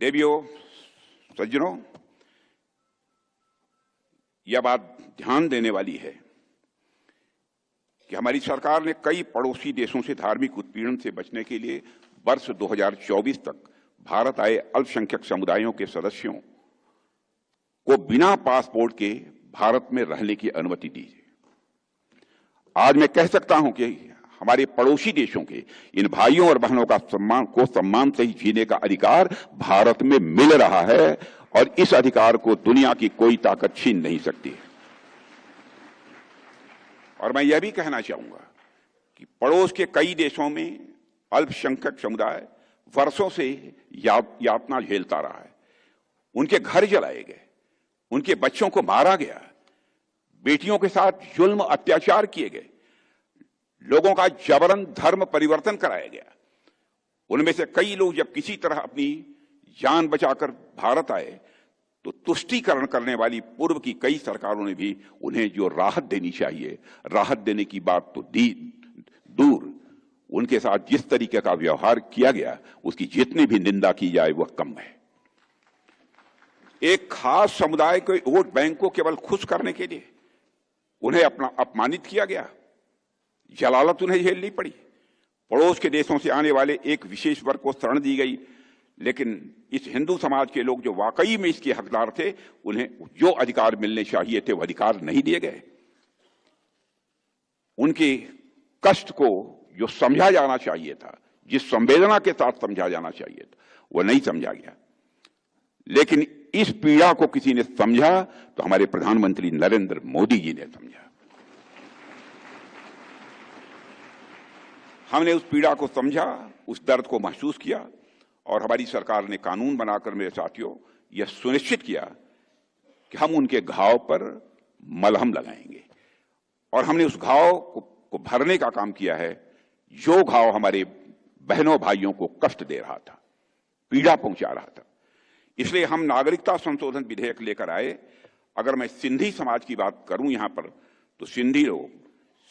देवियों, सज्जनों, यह बात ध्यान देने वाली है कि हमारी सरकार ने कई पड़ोसी देशों से धार्मिक उत्पीड़न से बचने के लिए वर्ष 2024 तक भारत आए अल्पसंख्यक समुदायों के सदस्यों को बिना पासपोर्ट के भारत में रहने की अनुमति दी है। आज मैं कह सकता हूं कि हमारे पड़ोसी देशों के इन भाइयों और बहनों का सम्मान से ही जीने का अधिकार भारत में मिल रहा है और इस अधिकार को दुनिया की कोई ताकत छीन नहीं सकती है। और मैं यह भी कहना चाहूंगा कि पड़ोस के कई देशों में अल्पसंख्यक समुदाय वर्षों से यातना झेलता रहा है। उनके घर जलाए गए, उनके बच्चों को मारा गया, बेटियों के साथ जुल्म अत्याचार किए गए, लोगों का जबरन धर्म परिवर्तन कराया गया। उनमें से कई लोग जब किसी तरह अपनी जान बचाकर भारत आए तो तुष्टीकरण करने वाली पूर्व की कई सरकारों ने भी उन्हें जो राहत देनी चाहिए, राहत देने की बात तो दूर, उनके साथ जिस तरीके का व्यवहार किया गया उसकी जितनी भी निंदा की जाए वह कम है। एक खास समुदाय के वोट बैंक को केवल खुश करने के लिए उन्हें अपना अपमानित किया गया, जलालत उन्हें झेलनी पड़ी। पड़ोस के देशों से आने वाले एक विशेष वर्ग को शरण दी गई, लेकिन इस हिंदू समाज के लोग जो वाकई में इसके हकदार थे उन्हें जो अधिकार मिलने चाहिए थे वह अधिकार नहीं दिए गए। उनके कष्ट को जो समझा जाना चाहिए था, जिस संवेदना के साथ समझा जाना चाहिए था, वह नहीं समझा गया। लेकिन इस पीड़ा को किसी ने समझा तो हमारे प्रधानमंत्री नरेंद्र मोदी जी ने समझा। हमने उस पीड़ा को समझा, उस दर्द को महसूस किया और हमारी सरकार ने कानून बनाकर, मेरे साथियों, यह सुनिश्चित किया कि हम उनके घाव पर मलहम लगाएंगे और हमने उस घाव को भरने का काम किया है जो घाव हमारे बहनों भाइयों को कष्ट दे रहा था, पीड़ा पहुंचा रहा था। इसलिए हम नागरिकता संशोधन विधेयक लेकर आए। अगर मैं सिंधी समाज की बात करूं यहां पर, तो सिंधी लोग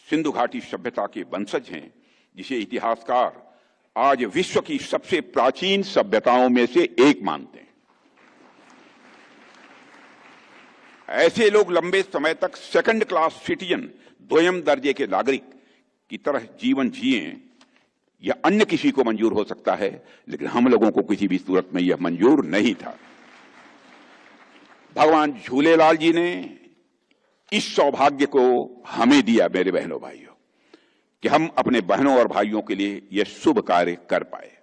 सिंधु घाटी सभ्यता के वंशज हैं, जिसे इतिहासकार आज विश्व की सबसे प्राचीन सभ्यताओं में से एक मानते हैं। ऐसे लोग लंबे समय तक सेकंड क्लास सिटीजन, द्वयम दर्जे के नागरिक की तरह जीवन जिए, यह अन्य किसी को मंजूर हो सकता है, लेकिन हम लोगों को किसी भी सूरत में यह मंजूर नहीं था। भगवान झूलेलाल जी ने इस सौभाग्य को हमें दिया, मेरे बहनों भाइयों, कि हम अपने बहनों और भाइयों के लिए यह शुभ कार्य कर पाए।